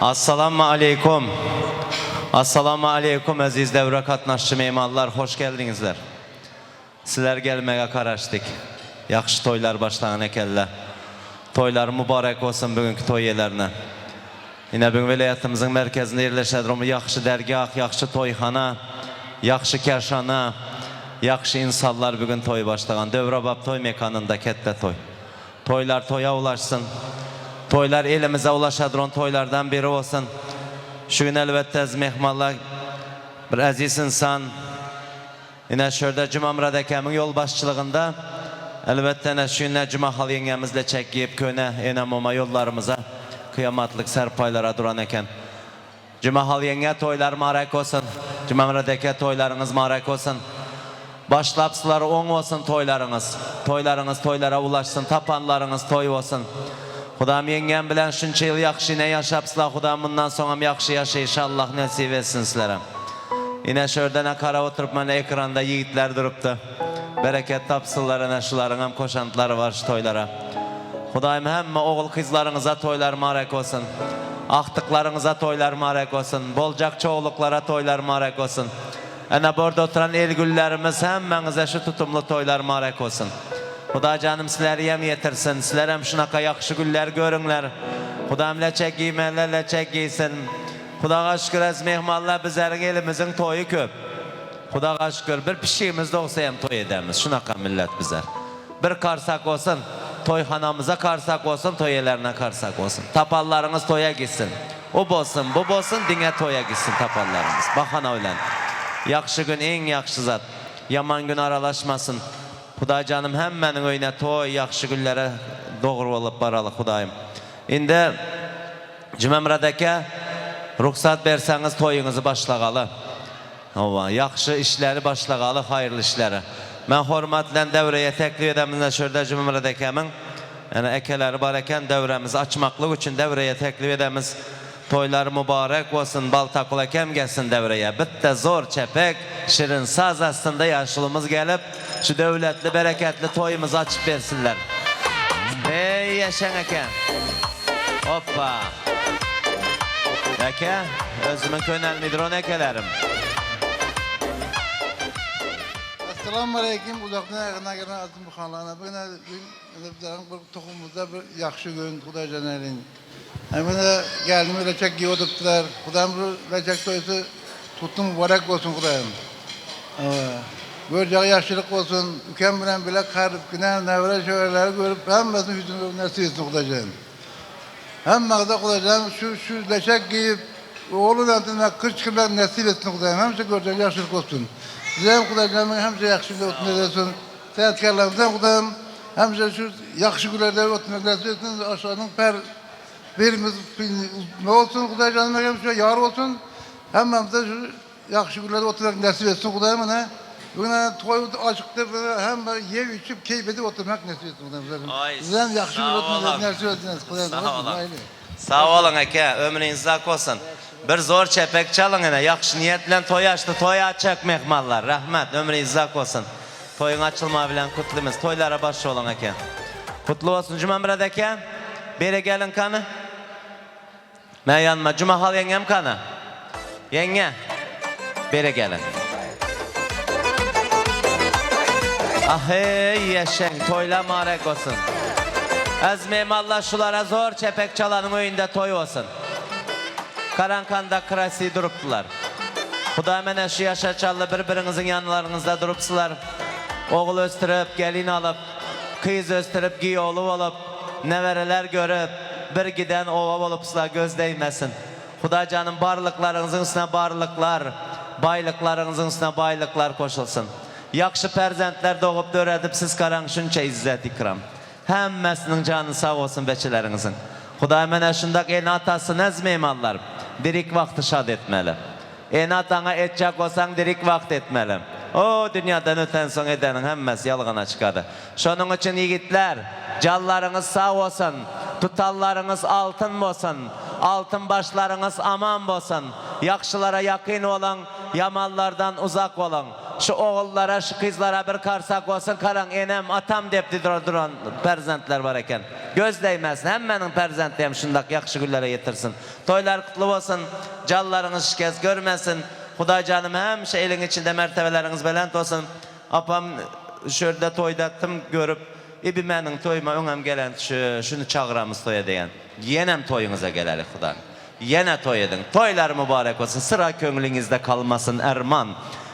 Assalamu aleykum. Assalamu aleykum aziz devre katnaşçı meymanlar, hoş geldinizler. Sizler gelmeye karaştık. Yaxşı toylar başlayan ekelle. Toylar mübarek olsun bugünkü toy yerlerine. Yine bugün vilayetimizin merkezinde yerleşediğimiz yaxşı dergah, yaxşı toyxana, yaxşı kerşana, yaxşı insanlar bugün toy başlayan. Dövrabab toy mekanında kette toy. Toylar toya ulaşsın. Toylar elimize ulaşadığın toylardan biri olsun. Şu gün elbette mehmanlar bir aziz insan. Yine şurada Cuma Murad Ekemin yol başçılığında elbette şu gün Cuma Hal yengemizle çekip köne enamoma yollarımıza kıyamatlık serpaylara duran eken. Cuma Hal yenge toylar mübarek olsun. Cuma Murad Eke toylarınız mübarek olsun. Başlapsılar oň olsun toylarınız. Toylarınız toylara ulaşsın. Tapanlarınız toy olsun. Hudam yengem bilen şunça yıl yakşı ne yaşapsılar. Hudam bundan sonra yakşı yaşa inşallah nasip etsin sizlere. Yine şördene kara oturup bana ekranda yiğitler duruptu. Bereket tapsınlar şuların hem koşantıları var şu toylara. Hudayım hem oğul kızlarınıza toylar marek olsun. Aktıklarınıza toylar marek olsun. Bolcak çoğuluklara toylar marek olsun. Ana burada oturan elgüllerimiz hemmenize şu tutumlu toylar marek olsun. Huda canım sizleri yem yetirsin. Sizler hem şunaka yakşı güller görünler. Hudam leçek giymeler leçek giysin. Hudağa şükür ez mehmanlar bizlerin elimizin toyu köp. Hudağa şükür bir pişiğimiz de olsa hem toy edemiz. Şunaka millet bizler. Bir karsak olsun. Toyhanamıza karsak olsun, toyelerine karsak olsun. Tapallarınız toya gitsin. O bolsun, bu bolsun, dine toya gitsin tapallarımız. Bakana öyle. Yakşı gün en yakşı zat. Yaman gün aralaşmasın. Huda canım hemmenin öyne toy, yakşı günlere doğru olup baralı Hudayım. Indi Cümemradaki ruhsat verseniz toyunuzu başlagalı. Yakşı işleri başlagalı, hayırlı işleri. Ben hormatla devreye teklif edemizle şurada Cümemradaki hemen yani ekeleri bareken devremizi açmaklık için devreye teklif edemiz. Toylar mübarek olsun, baltakula kem gelsin devreye. Bitti zor çepek, şirin saz aslında yaşlımız gelip şu devletli, bereketli toyumuzu açıp versinler. Hey yaşan eke. Hoppa. Eke, özümün könel midron ekelerim. Assalamu alaikum. Uzaktan yakına gelen azim bu kanalına. Bugün bir tohumumuzda bir yakşı gün Huda Caner'in. Hemen geldim leçek giyiyorduklar. Hudam bu leçek toyusu tuttum mübarek olsun Hudayım. Göreceği yaşlılık olsun. Ülkem bilen bile karıp günen nevre şöyleleri görüp hemmesini yüzünü nasip etsin Huda Caner. Hemmesi Huda Caner şu leçek giyip oğlun altına kırç kırmak nasip etsin Hudayım. Hemse göreceği yaşlılık olsun. Sizem Hudayım hemse yakşı olsun edersin. Seyahatkarlarımızdan Hudayım hemse şu yakşı günlerde oturmak nasip etsin. Aşağının birimiz ne olsun Huday canına şu yar olsun. Hemmemize şu yakşı günlerde oturmak nasip etsin Hudayım ana. Bugün toy açıktır hem yiyip içip keyif edip oturmak nasip etsin Hudayım. Sizem yakşı günlerde oturmak nasip etsin Hudayım. Sağ olun eke, ömrünüz zak olsun. Bir zor çepek çalın yine, yakşı niyetle toy açtı, toy açacak mehmallar. Rahmet, ömrünüz zak olsun. Toyun açılma bilen kutlumuz, toylara başı olun eke. Kutlu olsun Cümemrad eke. Beri gelin kanı. Ben yanma, Cumahal yengem kanı. Yenge, beri gelin. Ah hey yaşen, toyla marek olsun. Ezmeyim Allah şulara zor çepek çalanın oyunda toy olsun. Karankanda krasi duruptular. Huda mene şu yaşa çallı birbirinizin yanlarınızda durupsular. Oğul östürüp, gelin alıp, kız östürüp, giy oğlu olup, nevereler görüp, bir giden ova olupsa göz değmesin. Huda canım barlıklarınızın üstüne barlıklar, baylıklarınızın üstüne baylıklar koşulsun. Yakşı perzentler doğup döredip siz karan şunça izzet ikram. Hemmesinin canı sağ olsun beçilerinizin. Huda mene şundak en atası nezmeyim allar. Dirik vakti şad etmeli. En atana edecek olsan dirik vakti etmeli. O dünyadan öten son edenin hemmesi yalgana çıkadı. Şunun için yiğitler, callarınız sağ olsun, tutallarınız altın olsun, altın başlarınız aman olsun, yakşılara yakın olun, yamallardan uzak olun. Şu oğullara, şu kızlara bir karsak olsun, karan enem, atam depti duran perzentler var eken. Göz değmesin, hemmenin perzentliyim şundak yakşı güllere getirsin. Toylar kutlu olsun, callarınız şikez görmesin. Huda canım hem şeyin içinde mertebeleriniz belent olsun. Apam şurada toydattım görüp, İbimenin toyuma önem gelen şunu çağıramız toya deyen. Yenem toyunuza gelelim Huda. Yine toy edin. Toylar mübarek olsun. Sıra könglinizde kalmasın erman.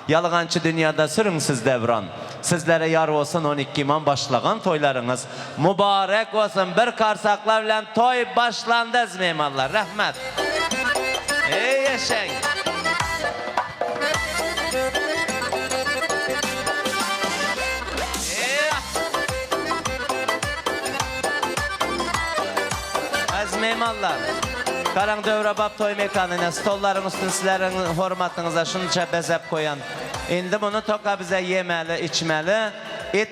Yalğancı dünyada sürünsüz devran. Sizlere yar olsun 12 iman başlagan toylarınız. Mübarek olsun. Bir karsaklarla toy başlandı ezmeymallar. Rahmet. Ey yaşayın. Ezmeymallar. Karan dövre bab toy mekanına, stolların üstün sizlerin hormatınıza şunca bezep koyan İndi bunu toka bize yemeli, içmeli.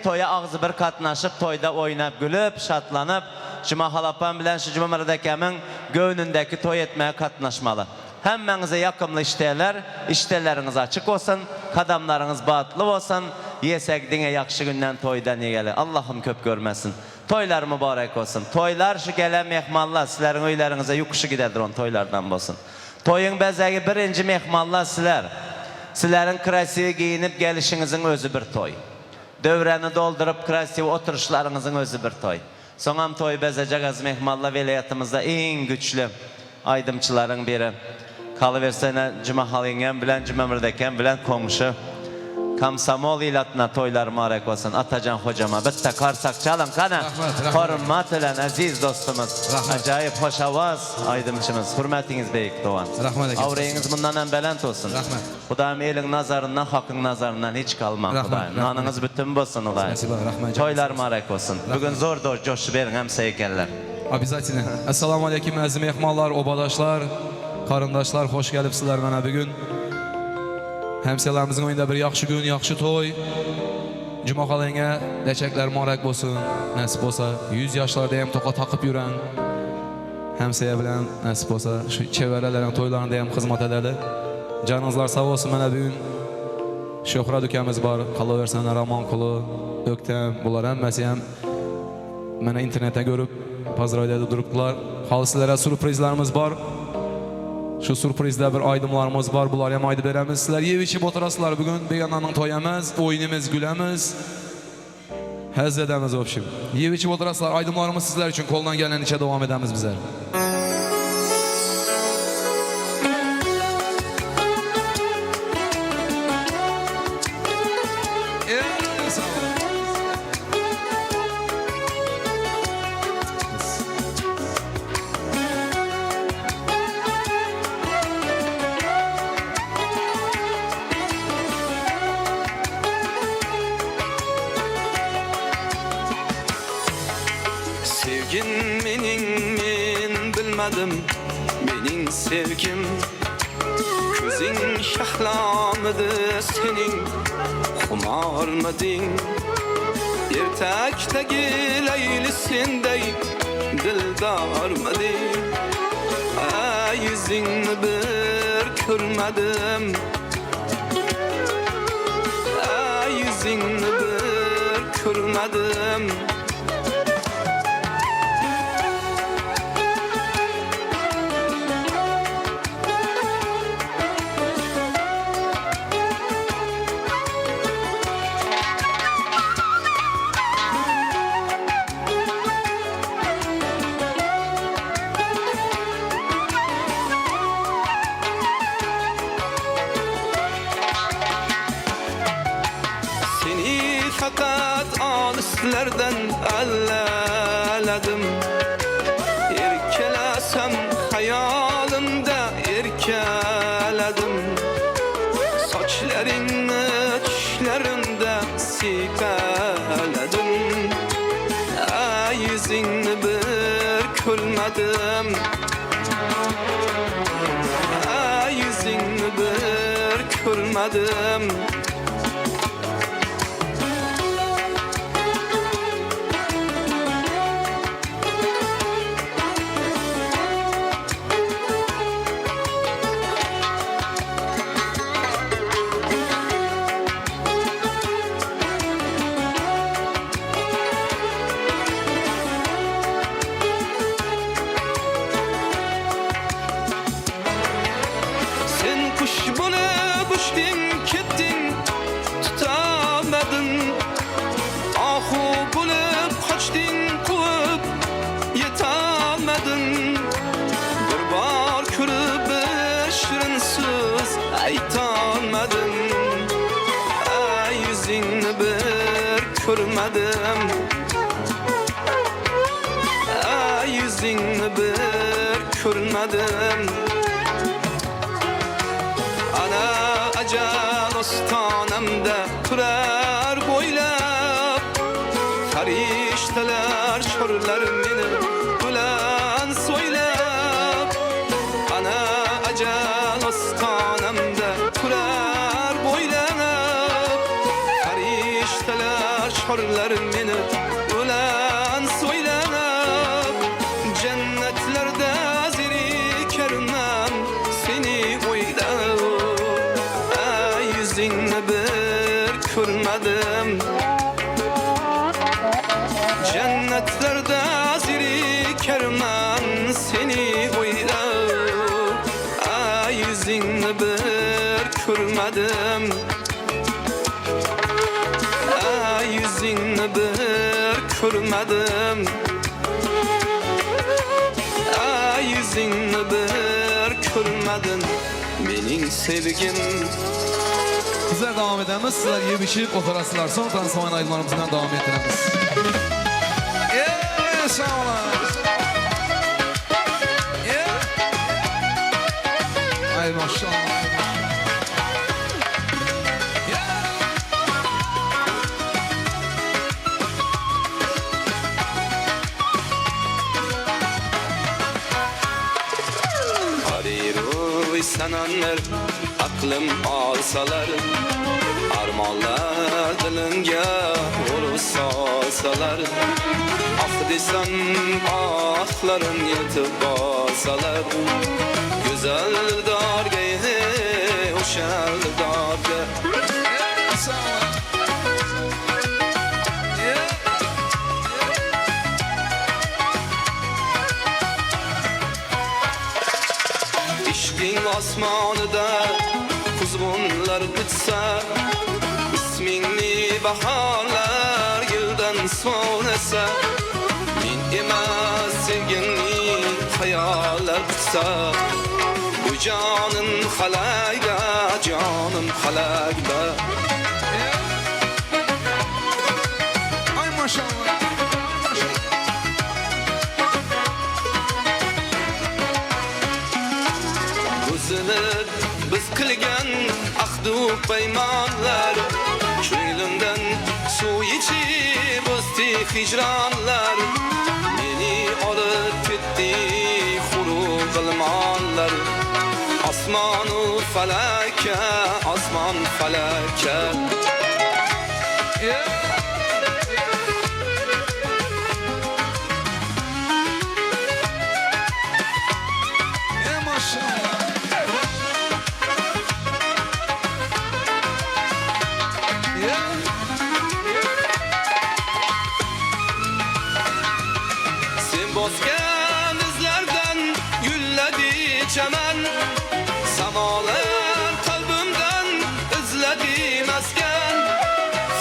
Toya ağzı bir katnaşıp, toyda oynap, gülüp, şatlanıp, Cuma halapan bilen şu Cuma Mırdakemin göğünündeki toy etmeye katnaşmalı. Hemmenize yakımlı işteler, işteleriniz açık olsun, kadamlarınız batlı olsun, yesek dine yakşı günden toydan yegeli. Allah'ım köp görmesin. Toylar mübarek olsun. Toylar şu gelen mehmallar, sizlerin öylerinize yukuşu giderdir on toylardan olsun. Toyun bezeği birinci mehmallar sizler. Sizlerin krasivi giyinip gelişinizin özü bir toy. Dövreni doldurup krasivi oturuşlarınızın özü bir toy. Sonam toy bezecek mehmallar velayetimizde en güçlü aydımçıların biri. Kalıversene Cuma Halingen bilen Cuma Mırdaken bilen komşu. Kamsamol ilatına toylar mübarek olsun. Atacan hocama bitti karsak çalın kana. Hürmet ile aziz dostumuz. Acayip hoş avaz aydımçımız. Hürmetiniz beyik doğan. Avreyiniz bundan embelent olsun. Hudayım elin nazarından, hakkın nazarından hiç kalmam. Nanınız bütün bolsun olayım. Toylar mübarek olsun. Bugün zor da coşu verin hem seykeller. Обязательно. Assalamu alaikum aziz mehmanlar, obadaşlar, karındaşlar, hoş gelipsizler bana bugün. Hemselerimizin oyunda bir yaxşı gün, yaxşı toy. Cuma halenge leçekler mübarek olsun. Nasip olsa 100 yaşlarda hem toka takıp yürən. Hemseye bilen nasip olsa şu çevrelerin toylarında hem hizmet ederler. Canınızlar sağ olsun bana bugün. Şöhret ülkemiz var. Kalıversen Raman Kulu, Öktem. Bunlar hemmesi hem bana internete görüp Pazarayda durupdular. Halı sizlere sürprizlerimiz var. Şu sürprizde bir aydımlarımız var. Bunlar hem aydı veremiz. Sizler yev içip oturasılar bugün. Bir yandan toyamız, oyunumuz, gülemiz. Hez edemiz opşim. Yev içip oturasılar. Aydımlarımız sizler için koldan gelen içe devam edemiz bizler. Sevgin menin bilmedim, menin sevgim. Közün şahlamıdı senin, xumarmıdın. Ertakdagi leylisindey dildarmıdın. Yüzünü bir körmedim, yüzünü bir körmedim. Fakat alislerden allaladım. İrkelesem hayalimde irkeledim. Saçlarını düşlerinde sipeledim. Yüzünü bir külmedim. Yüzünü bir külmedim. Kuş bulup uçtun kettin, tutamadın. Ahu bulup kaçtın, kuvup yetemedin. Bir bar körüp bir şirinsiz aytamadın. Yüzünü bir körmedim. Yüzünü bir körmedim. Ana acan ostanamda turar boylap. Farişteler şorlar meni bulan soylap. Ana acan ostanamda turar boylap. cennetlerde zirikermen seni oylab. Ay yüzünü bir görmedim, ay yüzünü bir görmedim, ay yüzünü bir görmedim. Mening sevgim. Bizler devam edemiz. Sizler yiyip içip oturasılar. Son tanışman aydınlarımızdan devam ettiremiz. Sağ olun. Ay maşallah. Ariru sananlar aklım alsalar, armanlar dilinge olup salsalar. Ah desem ahlarım yetip balsalar. Güzel dargaydı oşal darga. İşkin asmanıda kuzgunlar bitse, ismini baharlar gülden sonrasa. Min emas sevgini hayaller bitse, bu canım halayda, canım halayda. Ay maşallah. O'zini biz qilgan ahdu paymonlar, ko'nglimdan suv ichib o'sdi hijronlar. Meni olib ketdi xurub qilmonlar. Osmonu falaka, osmon falaka. Bozgan izlerden gülledi çemen, samalar kalbimden izledi mesken.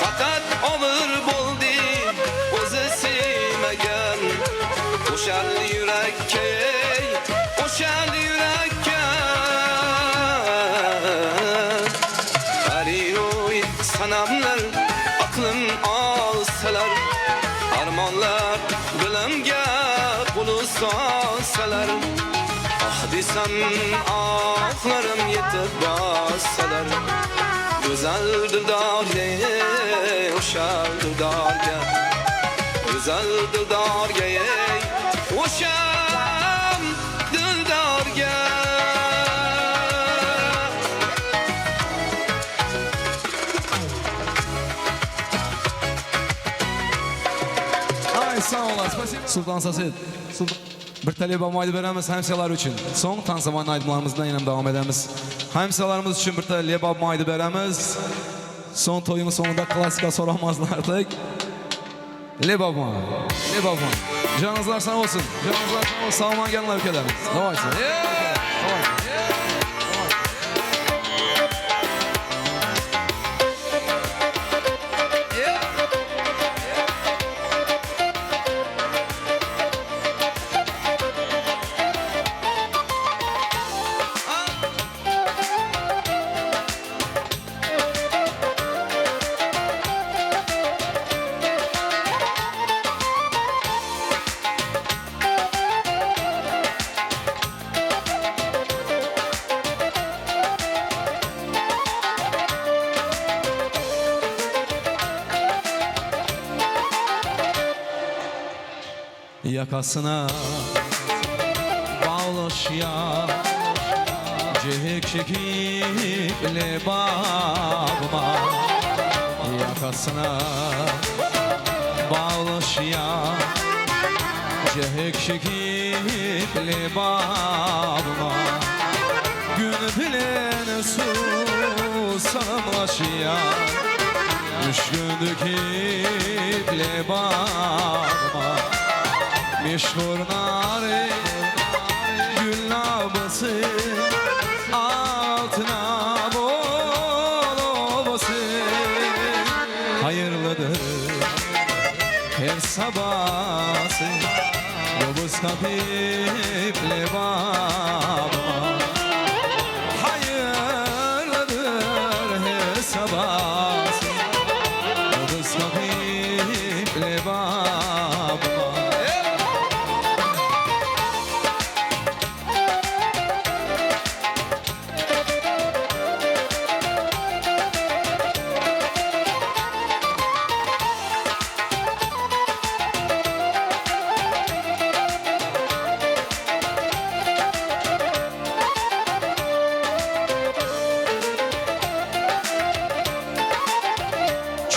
Fakat olur buldu o'zi sevmegen, o'shal yurakka, o'shal yurakka. Ariroy sanamlar aklım alsalar, armonlar bilimga qulus solsalar. Ah desam ahlarım yetib bassalar. Güzel dildarga, o'shal dildarga. Güzel dildarga, o'shal dildarga. Ay sağ olun. Sultan Sasid. Bir talep olmaydı veremiz hemşehriler için. Son tansaman aydınlarımızdan yine devam edemiz. Hemşehrilerimiz için bir talep olmaydı veremiz. Son toyumuz sonunda klasika soramazlardık. Lebabma. Lebabma. Canınızlar sağ olsun. Canınızlar sağ olsun. Sağman gelin ülkelerimiz. Ne varsın? Yakasına bağlaşya, cehik çekip lebabıma. Yakasına bağlaşya, cehik çekip lebabıma. Gün bilen susamlaşya, Üç gündük iple bağıma meşhur nari gül nabısı altına bol olası hayırlıdır her sabahsı Yobuz kapiple bağıma hayırlıdır her sabahsı Yobuz kapiple bağıma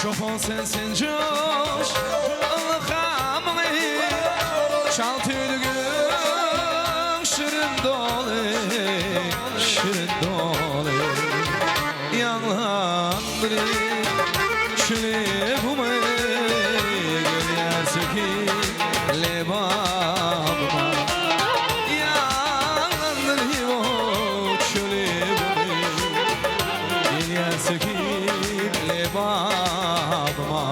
Çoban sensin coş ılıkamı Çal tüylüğün şirin dolu Şirin dolu Yanlandırı şülübümü Gül yersi ki lebabıma Yanlandırı o şülübümü Gül yersi ki lebabıma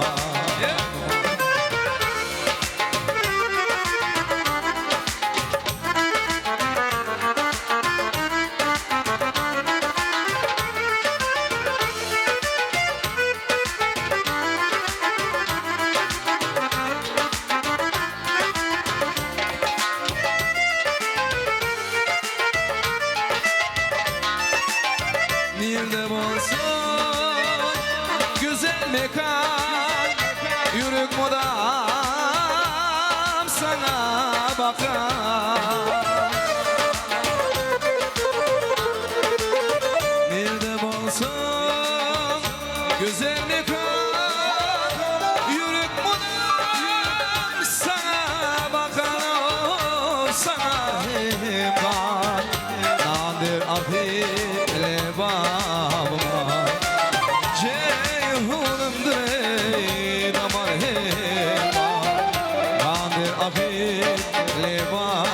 Nerede bulsun güzel mekan Yürük modam sana bakar Nerede bulsun güzel mekan Yürük modam sana bakar Sana hemkan Nadir afiyle babıma Ceyhunumdur ey damar hemkan Nadir afiyle babıma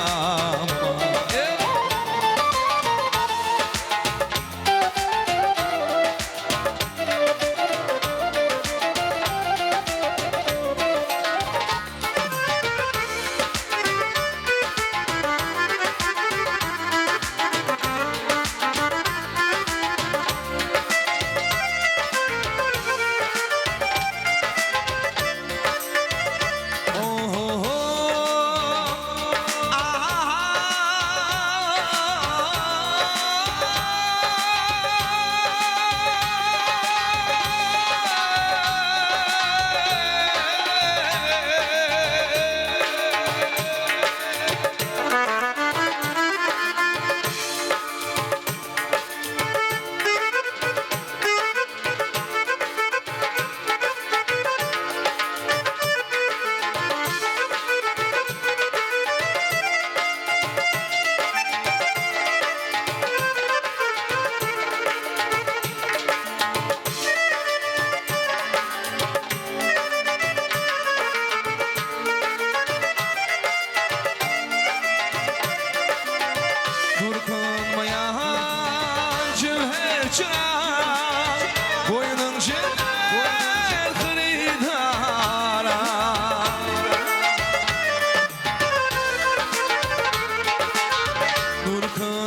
Dokunmayan cevher çırak Boynun cevher hıridara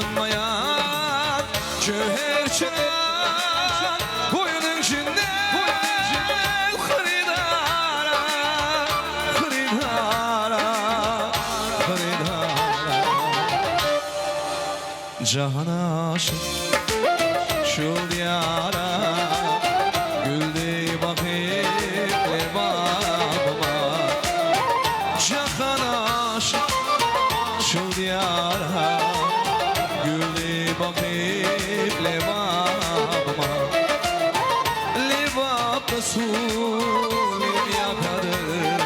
Dokunmayan cevher çırak Boynun cevher hıridara Hıridara Hıridara Cahan aşık şu diyara Güldü bakıp babama Cahan aşık şu diyara Güldü bakıp babama Lebap Resul yakadır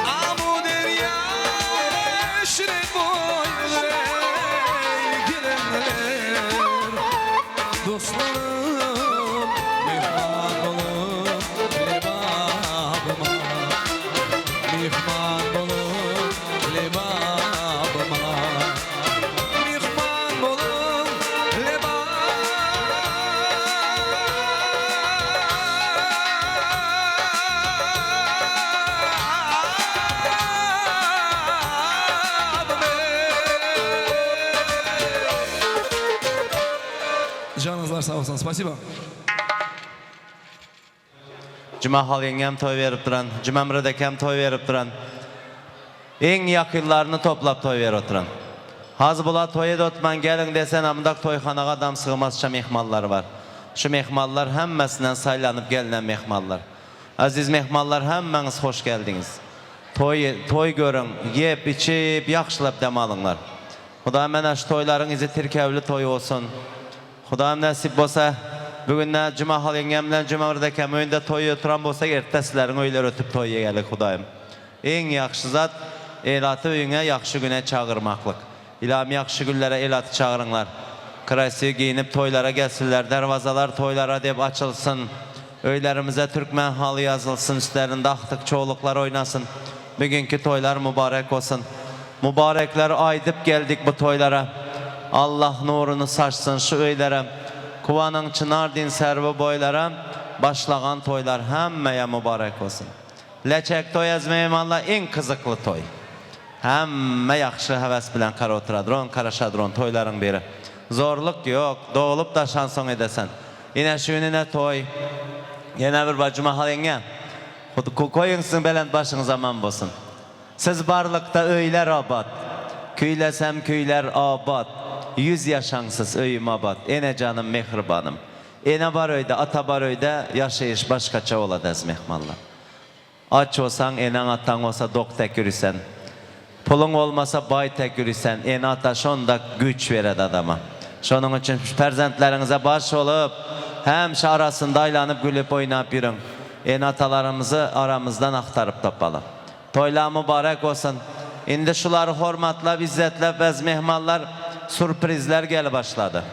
Abu derya şirin boyları Dostlarım mehman olup ayaklar sağ olsun. Spasibo. Cumahal yengem toy verip duran, Cumamredekam toy verip duran. En yakınlarını toplap toy verip oturan. Haz bula toy otman gelin desen amdak toyxanaga adam sığmazça mehmallar var. Şu mehmallar hemmesinden saylanıp gelinen mehmallar. Aziz mehmallar hemmeniz hoş geldiniz. Toy görün, yep, içip, yaxşılap dem alınlar. Xudayım mənə şu toyların izi tirkevli toy olsun. Xudayım nasip olsa, bugün ne Cumahal yengemle Cumamredekam önünde toy oturan bolsa ertesilerin öyler ötüp toyya gelik Xudayım. En yaxşı zat, elatı öyüne yaxşı güne çağırmaklık. İlami yaxşı günlere elatı çağırınlar. Krasiye giyinip toylara gelsinler, dervazalar toylara deyip açılsın. Öylerimize Türkmen halı yazılsın, üstlerinde aktık çoğuluklar oynasın. Bugünkü toylar mübarek olsun. Mübarekler aydıp geldik bu toylara. Allah nurunu saçsın şu öylere. Kuvanın çınar din servi boylara. Başlagan toylar hemmeye mübarek olsun. Leçek toy ezmeyim Allah en kızıklı toy. Hemme yaxşı heves bilen kara oturadıron, karaşadıron toyların biri. Zorluk yok, doğulup da şanson edesen. Yine şu önüne toy. Yine bir bacıma halenge. Koyunsun belent başın zaman bolsun. Siz barlıkta öyler abad. Küylesem köyler abad. 100 yaşansız öyüm abad. Ene canım mehribanım. Ene bar öyde, ata bar öyde yaşayış başkaça oladı ez mehmallar. Aç olsan, enen atan olsa dok tek yürüsen. Pulun olmasa bay tek yürüsen. Ene ata şonda güç vered adama. Şonun için perzentlerinize baş olup hem arasında aylanıp gülüp oynayıp yürün. Ene atalarımızı aramızdan aktarıp topalım. Toylar mübarek olsun. Indi şuları hormatla, izzetle bez mehmallar sürprizler gel başladı.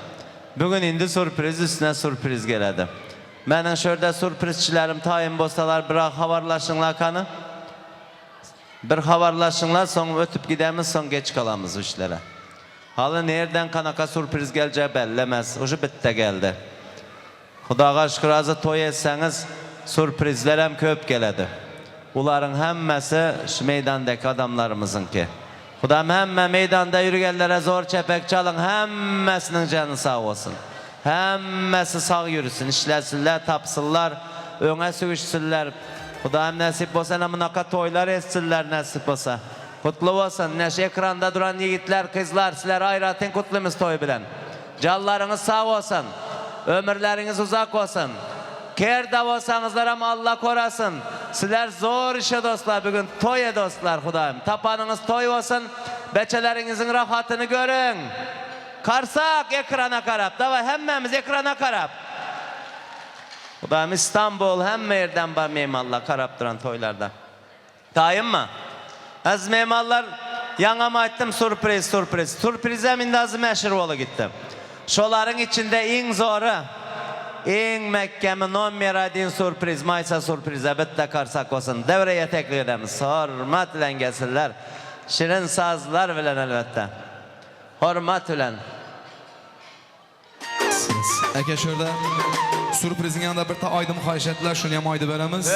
Bugün indi sürpriz üstüne sürpriz geledi. Benim şurada sürprizçilerim tayin bolsalar bir havarlaşınlar kanı. Bir havarlaşınlar son ötüp gidemiz son geç kalamız işlere. Halı nereden kanaka sürpriz geleceği bellemez. Ucu bitti geldi. Xudaga şükür azı toy etseniz sürprizler hem köp geledi. Uların hemmesi şu meydandaki adamlarımızın ki. Xudam hemme meydanda yürüyenlere zor çepek çalın. Hemmesinin canı sağ olsun. Hemmesi sağ yürüsün. İşlesinler, tapsınlar, öne sürüşsünler. Xudam nasip olsa namınaka toylar etsinler nasip olsa. Kutlu olsun. Neşe ekranda duran yiğitler, kızlar, sizler ayratın kutlumuz toy bilen. Canlarınız sağ olsun. Ömürleriniz uzak olsun. Kerda olsanızlar ama Allah korasın. Sizler zor işe dostlar bugün. Toy dostlar Xudayım. Tapanınız toy olsun. Beçelerinizin rahatını görün. Karsak ekrana karap. Dava hemmemiz ekrana karap. Xudayım İstanbul hem yerden var meymallah karap duran toylarda. Dayım mı? Az meymallar yanıma ettim sürpriz. Sürprize minde azı meşhur olu gittim. Şoların içinde en zoru. En Mekke'mi non-meradin sürpriz, maysa sürprize bitti karsak olsun. Devreye teklif edemiz. Hormat ile gelsinler. Şirin sazlar bilen elbette. Hormat ile. Aka şurada sürprizin yanında bir ta aydım xahiş ettiler. Şunu hem aydı veremiz.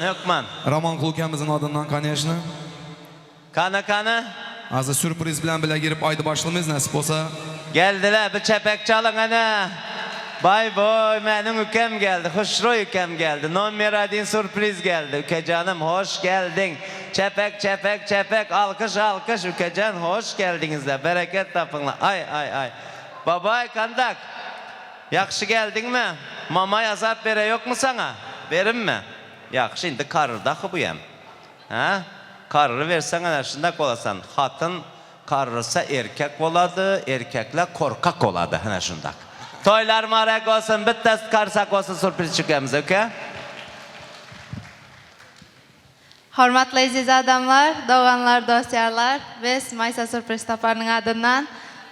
Hökman. Roman Kulkamızın adından kaniyashni. Kanı. Azı sürpriz bilen bile girip aydı başlamayız nasip olsa. Geldiler bir çepek çalın ana. Bay boy benim ülkem geldi. Hoşru ülkem geldi. Non-meradin sürpriz geldi. Ükecanım hoş geldin. Çepek. Alkış. Ükecan hoş geldiniz de. Bereket tapınla. Ay. Babay kandak. Yakşı geldin mi? Mama yazap bere yok mu sana? Verim mi? Yakşı şimdi karırdakı bu yem. Ha? Karırı versen anasında kolasan. Hatın karırsa erkek oladı. Erkekle korkak oladı. Anasında. Toylar marek olsun, bittes karsak olsun sürpriz çıkıyoruz, okey? Hormatlı aziz adamlar, doğanlar, dostlarlar, biz Maysa Sürpriz Taparının adından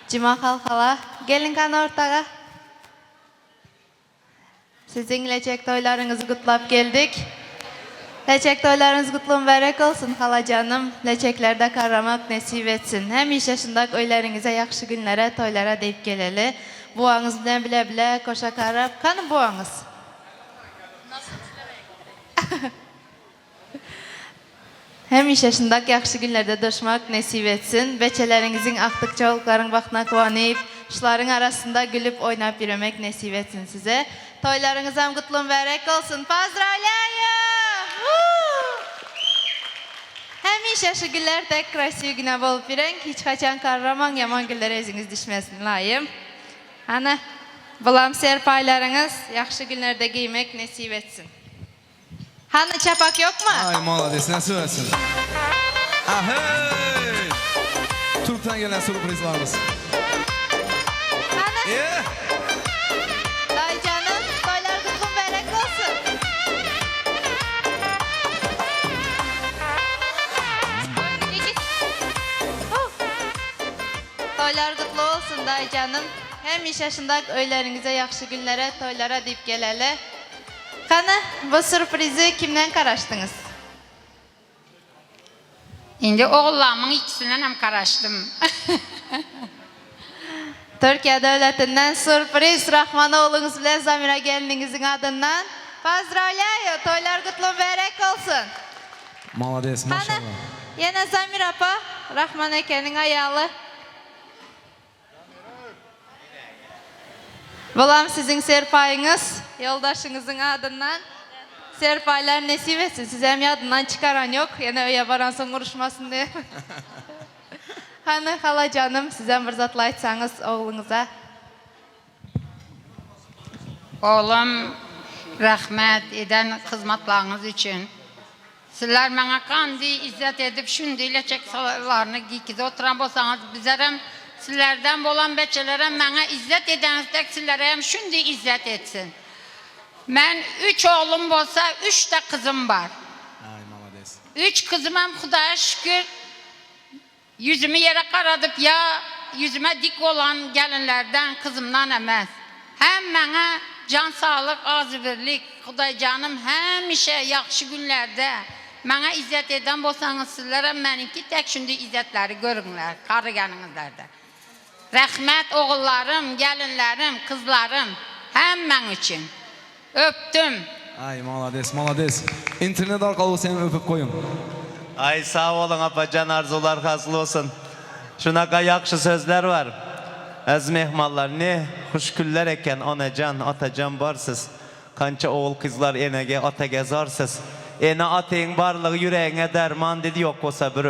Cuma Halkala, gelin kan ortaga. Sizin leçek toylarınızı kutlap geldik. Leçek toylarınız kutlu mübarek olsun hala canım. Leçeklerde karamak nasip etsin. Hem iş yaşında öylerinize yakşı günlere, toylara deyip geleli. Buğanız bilen bile koşa karab. Kanım buğanız? Hem iş yaşında yakşı günlerde düşmek nasip etsin. Beçelerinizin aktıkça olukların vaktına kuvanayıp şuların arasında gülüp oynap yürümek nasip etsin size. Toylarınız hem kutlu mübarek olsun. Поздравляю! Həmişə şu günlər tək krasiv günə bolup birən, hiç kaçan karraman yaman günlər özünüz düşməsin layım. Ana, bulam serpaylarınız yaxşı günlərdə giymək nasip etsin. Hani çapak yok mu? Ay malades, nasıl versin? Ahey! Türk'ten gelen sürprizlerimiz. Hani? Yeah! Ay canım, toylar kutlu mübarek olsun. Toylar kutlu olsun day canım. Hem iş yaşında öylerinize yaxşı günlere, toylara deyip geleli. Kanı, bu sürprizi kimden karaştınız? İndi oğullarımın ikisinden hem karıştım. Türkiye Devleti'nden sürpriz Rahmanoğlu'nuz bile Zamira gelininizin adından. Поздравляю, toylar kutlu mübarek olsun. Malades, Hani, maşallah. yine Zamir apa, Rahman Eken'in ayalı. Bulam sizin serpayınız, yoldaşınızın adından. Serpaylar nasip etsin. Size hem yadından çıkaran yok. Yine öyle baransın konuşmasın diye. Hani hala canım, size bir zatla aytsanız oğlunuza. Oğlum, rahmet eden hizmetleriniz için. Sizler bana kandi izzet edip şundiyle çeksalarını giyikiz oturan bolsanız bizlerem sizlerden olan beçelere bana izzet edenizdek sizlere hem şundi izzet etsin. Ben 3 oğlum olsa 3 de kızım var. Ay malades. 3 kızım hem Hudaya şükür yüzümü yere karadıp ya yüzüme dik olan gelinlerden kızımdan emez. Hem bana can sağlık, azıbirlik, Huday canım hem işe yakşı günlerde bana izzet eden bolsanız sizlere benimki tek şimdi izzetleri görünler, karıganınızlarda. Rahmet oğullarım, gelinlerim, kızlarım hem ben için. Öptüm. Ay malades, malades. İnternet arkalı seni öpüp koyun. Ay sağ olun apacan arzular hasıl olsun. Şunaka yakşı sözler var. Az mehmallar ne hoş güller eken anacan atacan barsız. Kança oğul kızlar enege ata gezarsız. Ene atayın barlığı yüreğine derman dedi yok olsa bir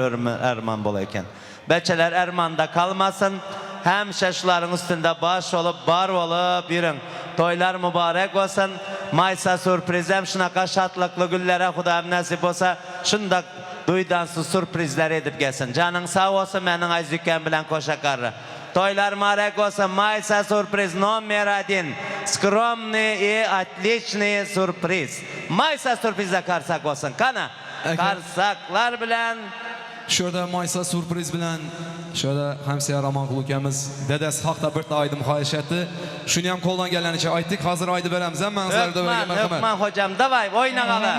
erman bolayken. Beçeler ermanda kalmasın. Hem şaşların üstünde baş olup bar olup yürün. Toylar mübarek olsun. Maysa sürprizem şunaka şatlıklı güllere Hudayım nasip olsa şunda duydansız sürprizler edip gelsin. Canın sağ olsun benim azükken bilen koşakarı. Toylar mübarek olsun. Maysa sürpriz номер 1. Скромный и отличный sürpriz. Maysa sürprize karsak olsun. Kana karsaklar bilen Şurada Maysa sürpriz bilen şurada Hamsiya Ramankul ukamiz dedesi haqda bir aydım xahiş etti. Şunu ham qo'ldan kelganicha aytdik. Hozir oyni beramiz. Ham manzarada bo'lgan marhamat. Öpman hocam davay oyna qala.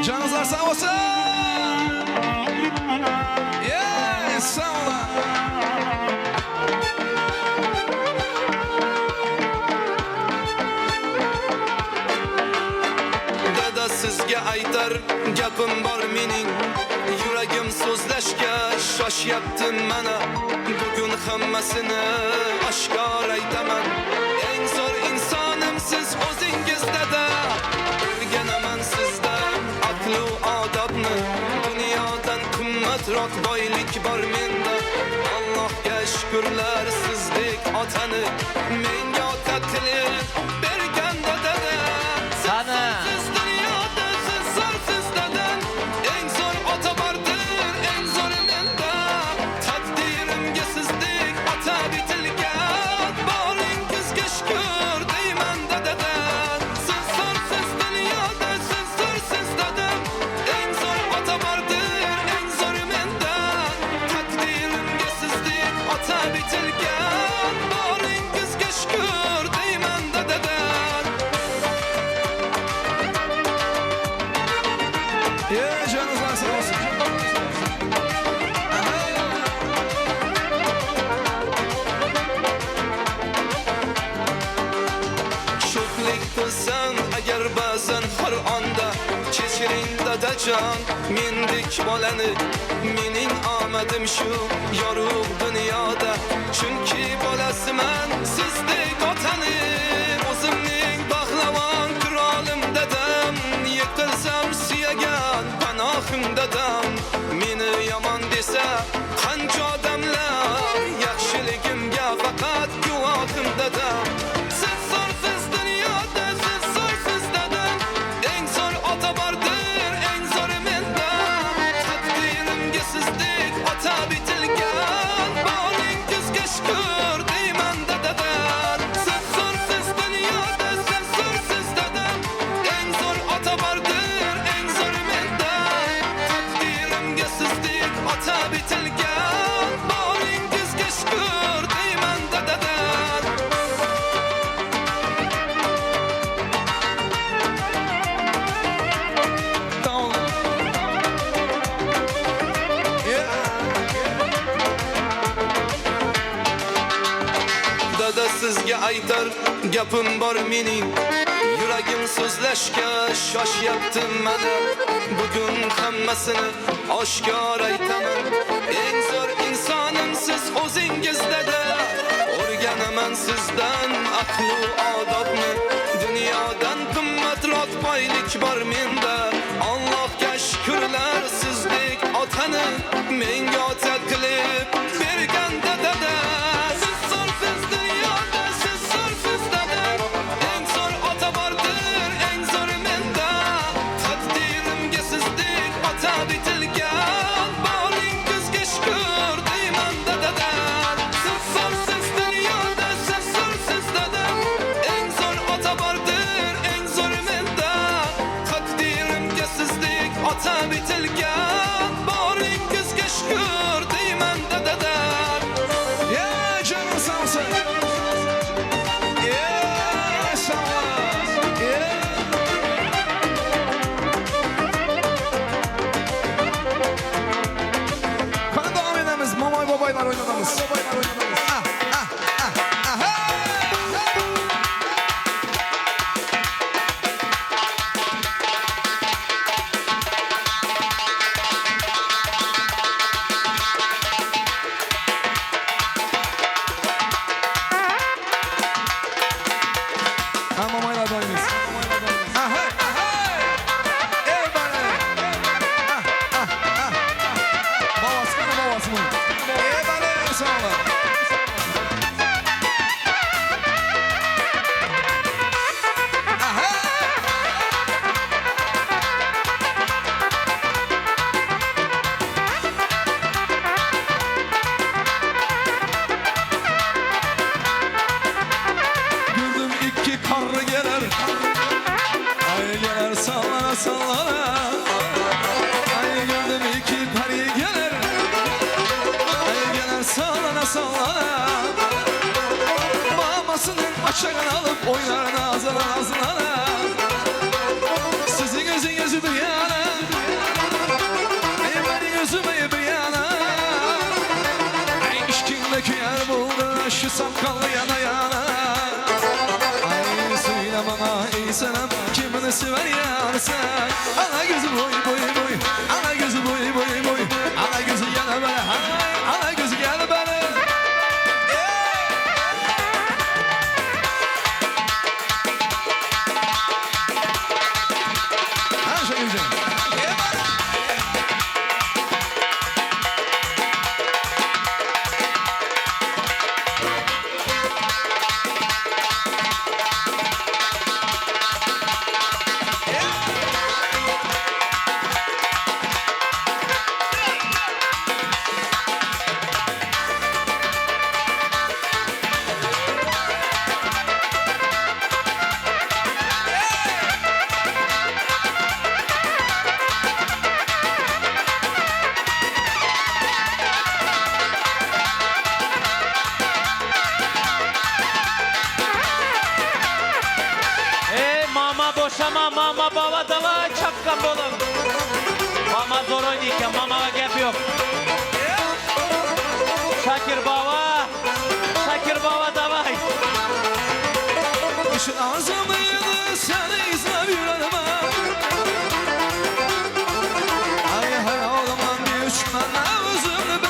Canınızlar sağ olsun. Yeah, sağ olun. Dada sizge aytar gapim bor mening. Yuragim so'zlashga shoshyapti mana. Bugun hammasini oshkor aytaman. Eng zo'r insonim siz o'zingiz dada. O'rganaman sizdan aql-u odobni. Dunyodan qimmatroq boylik bor menda. Allohga shukrlar sizdek otani menga ota tilib bergan dada. Sana Siz dunyoda siz zo'rsiz dada. Eng zo'r ota bordir, eng zo'ri menda. Taqdirimga sizdek ota bitilgan. Boringizga shukr deyman dada. Siz zo'rsiz dunyoda siz zo'rsiz dada. Eng zo'r ota bordir, eng zo'ri menda. Taqdirimga sizdek ota bitilgan. Boringizga shukr deyman dada. Yeah, canınızlar sağ olsun. Sho'xlik qilsam agar ba'zan har onda kechiring dadajon mendek bolani mening Göremedim şu yorug dünyada. Çünkü bolası men sizdek otanım. O'zimning pahlavan kralım dedem. Yektirsam suyagan panohim dedem. Meni yomon desa qancha odamlar, yaxshiligimga faqat guvohim dedem. Siz zo'rsiz dunyoda, siz zo'rsiz dedem. Eng zo'r ota bordir, eng zo'ri menda. Taqdirimga sizdek ota bitilgan. Bolingizga shukr deyman dadadan. Siz zo'rsiz dunyoda, siz zo'rsiz dedem. Eng zo'r ota bordir, eng zo'ri menda. Taqdirimga sizdek ota bitilgan. Bolingizga shukr deyman dadadan. Dada sizga aytar gapim bor mening. Yuragim so'zlashga shoshyapti mana. Bugun hammasini oshkor aytaman. Eng zo'r insonim siz o'zingiz dada. O'rganaman sizdan aql va odobni. Dunyodan qimmatroq boylik bor menda. Allohga shukrlar sizdek otani menga ota qilib bergan dada. Siz zo'rsiz dunyoda, siz zo'rsiz dada. Eng zo'r ota bordir, eng zo'ri menda. Taqdirimga sizdek ota bitilgan. Bolingizga shukr deyman dadadan. Siz zo'rsiz dunyoda, siz zo'rsiz dada. Eng zo'r ota bordir, eng zo'ri menda. Taqdirimga sizdek ota bitilgan. Bolingizga shukr deyman dadadan. Yeah, canım sağ olsun. Yeah, sağ ol. Yeah. Hadi devam edemiz. Mamay babaylar oynadığımız. Ah, ah, ah, ah, hey! Ha mamayla da oynuyoruz. Ha hey, ha hey! Ey bana! Ah, ah, ah! Babası mı babası mı? Ey bana sağ ol. Ha hey! Gördüm iki karı gelir. Ay gelir sallana sallana. Ay gördüm iki peri gelir. Ay gelir sallana sallana. Babasının açığını alıp oynar nazına nazına. Sizin gözünüzü bir yana. Ay benim gözüme bir yana. Ay işkindeki yer buldu şu sakallı yana yana. Ay söyle bana ey senem kimini sever yarsan. Ana gözü boy boy boy. Ana gözü boy boy boy. Ana gözü yana bana. Ana gözü yana bana. Ha şöyle güzel. boşama mama baba dava çapkan bolun. Mama zor oynayken mamaya gap yok. Şakir baba davay. İşin ağzımıydı seni izlemiyorum. Ay hay oğlum bir uçman özümü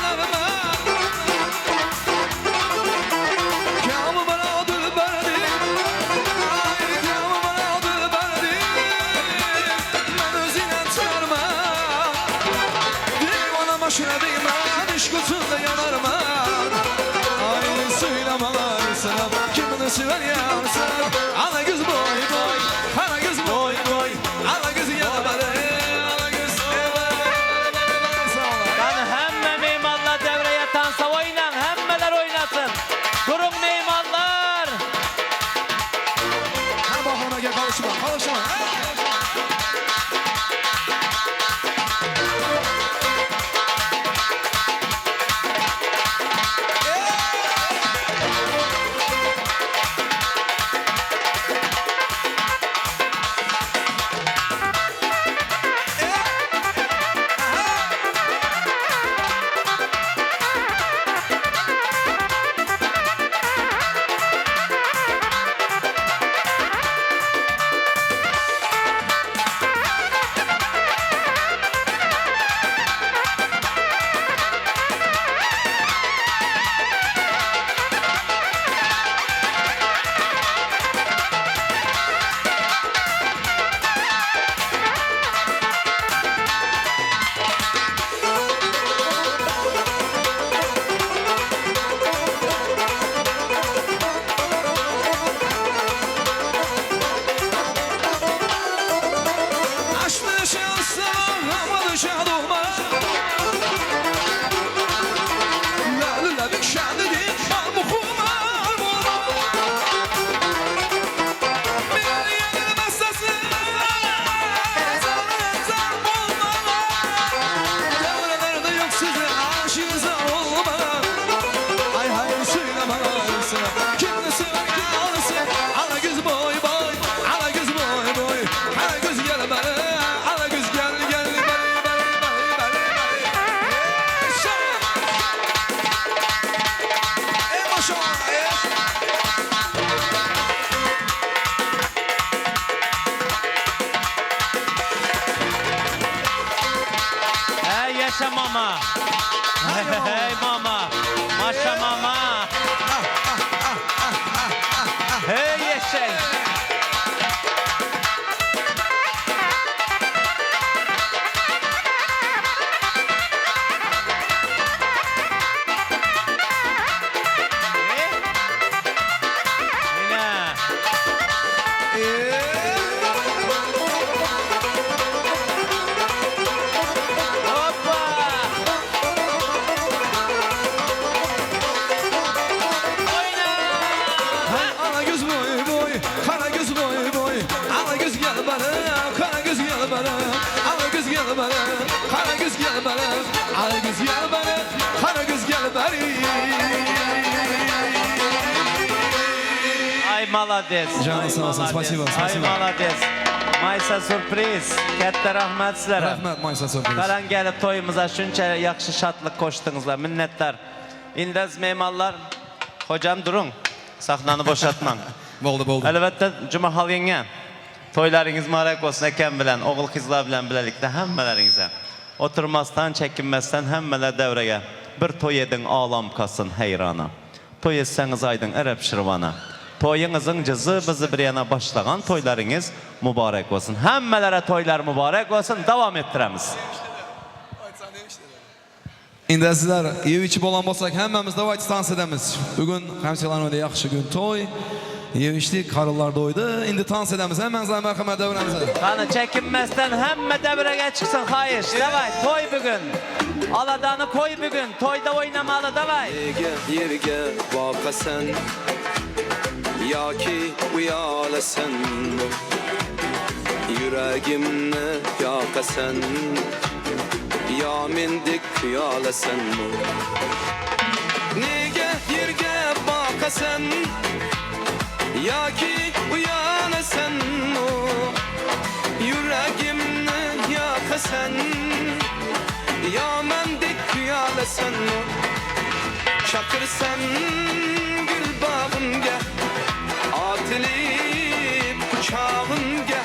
sevdiğim iş kutusunda yanarman. Ay söylemalar sana kimini sever yansın. Ana göz boy boy, ana göz boy boy, ana göz yanarman. Yani hemme meymanlar devreye tansa oynan, hemmeler oynasın. Durun meymanlar. Ha bakana gel karışma, karışma. Hey yaşa mama. Hey mama. Maşa mama. Hey yeşey. Yine. Hoppa. Ana göz boy boy, kara göz boy boy. Ana göz gel bana, kara göz gel bana. Ana göz gel bana, kara göz gel bana. Ana göz gel bana, kara göz gel bana. Ay malades. Canı ay sağ olsun, malades, spasibo, Ay spasibo. malades. Maysa sürpriz. Katta rahmet sizlere. Rahmat Maysa Sofriz. Qaran gelip toyumuza şunca yaxşı şatlıq qoşdunuzlar. Minnettar. İndəz meymallar. Hocam durun. Sahnanı boşaltmang. Boldu. Elbette Cuma hal yenge. Toylarınız mübarek olsun eken bilen, oğul kızlar bilen bilelikte hemmelerinizə. Oturmazdan, çekinmezden hemmeler devreye. Bir toy edin alam kasın heyrana. Toy etseniz aydın Arap şirvana. Toyunuzun cızı bizi bir yana başlayan toylarınız mübarek olsun. Hemmelere toylar mübarek olsun. Devam ettiremiz. Indi sizler ev içi bolan bolsak hemmemiz davayçı dans edemiz. Bugün hemşehrilerin öyle yaxşı gün toy. Ev içli karılar doydu. Indi dans edemiz. Hemen zaman merhamet devremize. Kanı çekinmezden hemme devreye çıksın hayır. Davay toy bugün. Aladanı koy bugün. Toyda oynamalı davay. Yerge vakasen, ya ki uyalasen. Yüreğimne yakasen, ya mindik yalasen. Nege yerge vakasen, ya ki uyalasen. Yüreğimne yakasen, ya mindik yalasen. Çakırsan gül bağımga, atilip uçağınga.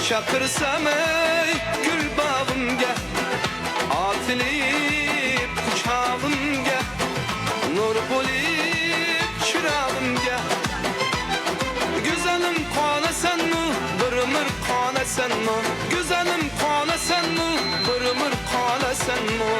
Çakırsam ey gül bağımga, atilip uçağınga. Nur bulip çırağınga. Güzelim kanasen mi, bırımır kanasen mi? Güzelim kanasen mi, bırımır kanasen mi?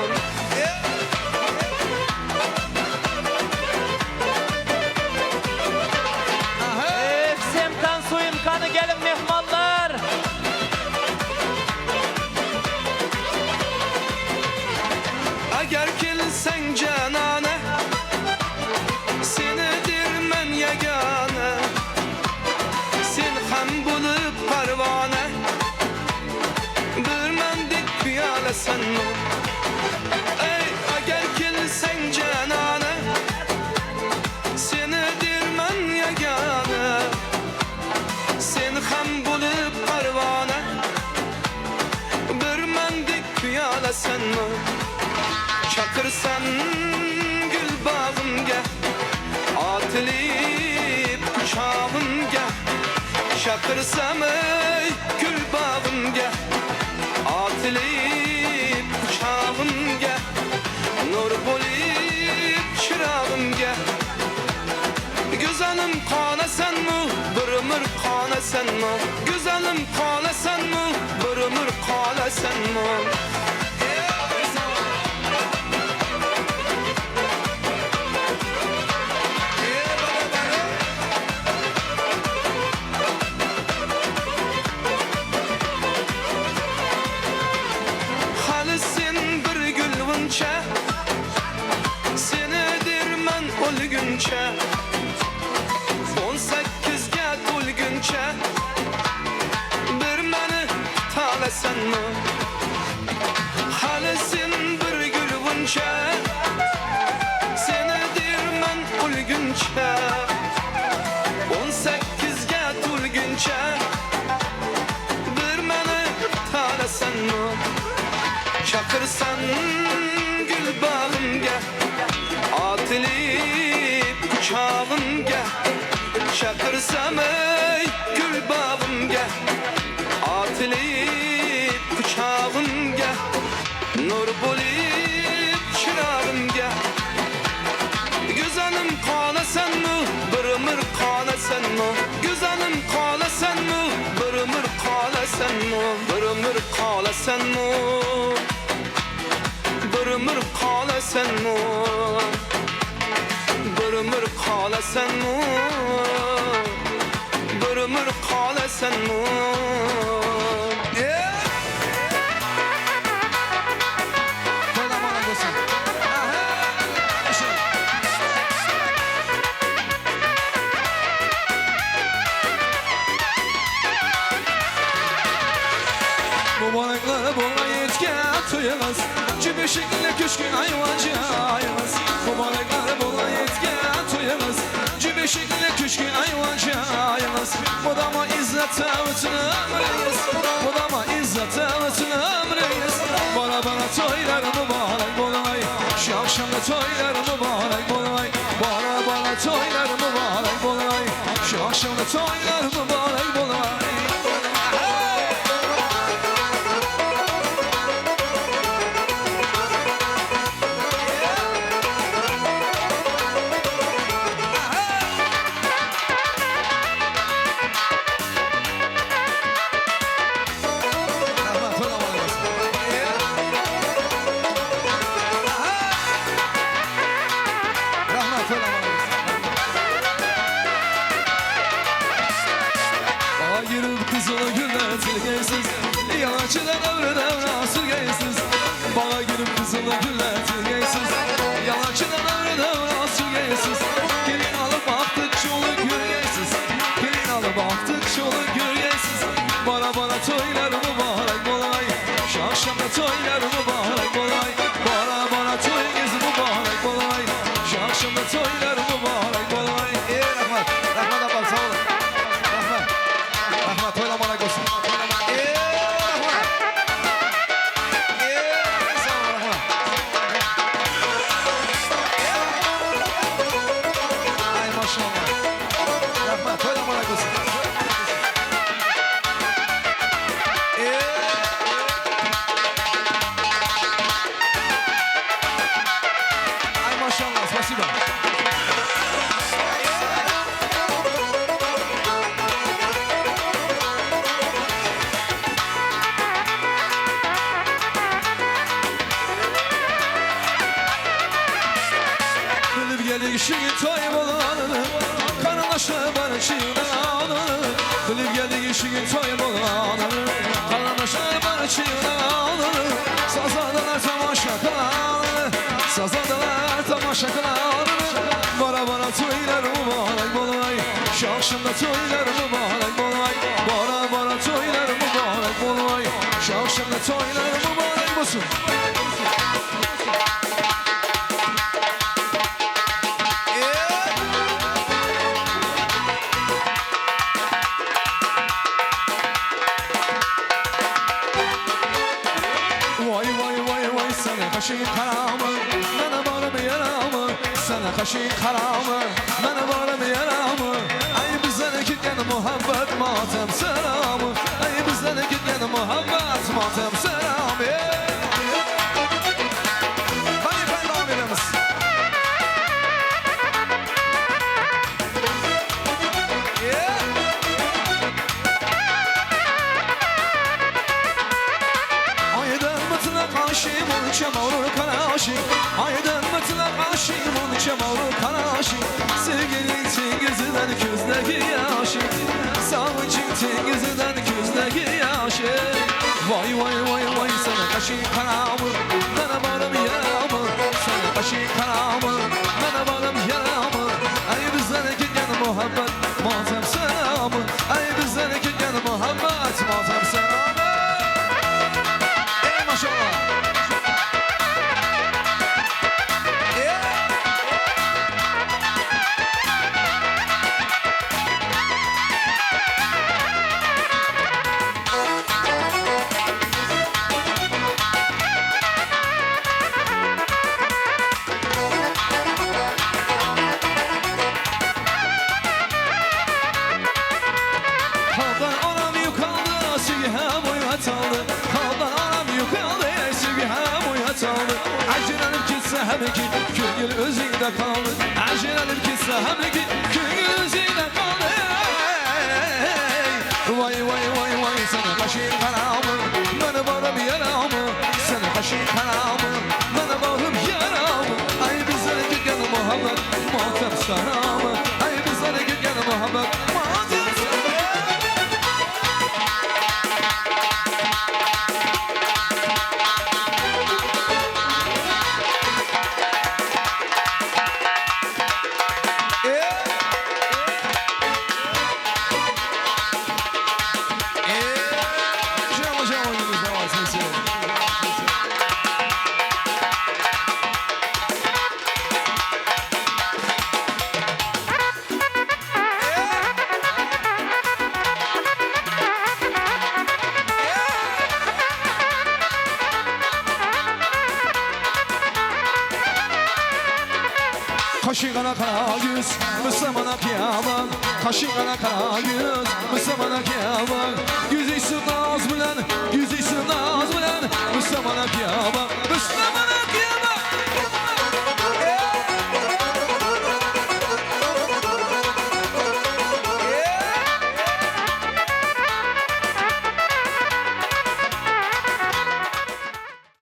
Eğer kelsen canane Senedir men yegane Sen hem bulup parvane Bir mendik piyale sen mi Ey eğer kelsen canane Senedir men yegane Sen hem bulup parvane Bir mendik piyale sen mi Çakırsan gül bağımga Atılıp uçağımga Çakırsam ey gül bağımga Atılıp uçağımga Nur bulup çırağımga Güzelim kanasan mı? Bir ömür kanasan mı? Güzelim kanasan mı? Bir ömür kanasan mı? Hali sen bir gül vınça Senedir men ölgünçe 18'ge to'lguncha Bir meni tolasan mı Hali sen bir gül vınça Senedir men ölgünçe 18'ge to'lguncha Bir meni tolasan mı Çakırsan gül bağımga Atılıp uçağımga Çakırsam ey gül bağımga Atılıp uçağımga Nur bulup çırağımga Güzelim kanasan mı? Bir ömür kanasan mı? Güzelim kanasan mı? Bir ömür kanasan mı? Bir ömür kanasan mı? Bir ömür kanasan mı? Bir ömür kanasan mı? Bir ömür kanasan mı? Mübarekler bola yetken toyamaz Cübeşikle köşkün ayvancayız Mübarekler bola yetken toyamaz Cübeşikle köşkün ayvancayız Budama izzet avutun ömreyiz Budama izzet avutun ömreyiz Bana toylar mübarek bolay Şu akşamda toylar mübarek bolay Bana toylar mübarek bolay Şu akşamda toylar mübarek bolay Kızılı güller tilgeysiz Yalancıdan ömrüden nasıl geysiz Bana girip kızılı güller tilgeysiz Yalancıdan ömrüden nasıl geysiz Gelin alıp baktık çoluk gürgeysiz Gelin alıp baktık çoluk gürgeysiz Bana toylar mübarek bolay Şu akşamda toylar mübarek bolay Bana toy gezi mübarek bolay Şu akşamda toylar mübarek bolay Rahmat ablam sağ olun. Rahmat toyla bana olsun. Rahmat. Sağ ol Rahmat. Ay maşallah. Rahmat toyla bana olsun. Ay maşallah. Спасибо. Gelişini toy bolanı Karanaşa barışına Bilip geldi işini toy bolanı Karanaşa barışına Sazadalar tamaşa kalanı Sazadılar tamaşa kılarını Bara bara toylar mübarek bolay Şahşında toylar mübarek bolay Bara bara toylar mübarek bolay Şahşında toylar mübarek bolsun Vay vay vay vay sana kaşın karamı Bana bağırım yaramı Sana kaşın karamı Bana bağırım yaramı Ay bizden gitken muhabbet matem selamı Ay bizden gitken muhabbet matem selamı Hadi ben devam edemiz Aydan mıtlak aşığım onu çamurur karaşı Aydan mıtlak aşığım onu çamurur karaşı Sevgilin tengiziden közdeki yaşı Savcın tengiziden közdeki yaşı Vay vay vay vay sana kaşın karamı Bana bağırım yaramı Sana kaşın karamı Bana bağırım yaramı Ay bizden gitken muhabbet matem selamı Ay bizden gitken muhabbet matem selamı Maşallah. Haldan anam yukarıda Sügühem uyuyataldı Haldan anam yukarıda Sügühem uyuyataldı Acılanıp gitse hem ki Küngül özünde kaldı Acılanıp gitse hem ki Küngül özünde kaldı Vay vay vay vay sana kaşın karamı Bana bağırım yaramı Sana kaşın karamı Bana bağırım yaramı Ay bizlere gitken muhabbet Matem saramı Ay bizlere gitken muhabbet Matem saramı Kaşıkana kara yüz, Müslümana kıyaman Kaşıkana kara yüz, Müslümana kıyaman Yüzüksün naz bilen, yüzüksün naz bilen Müslümana kıyaman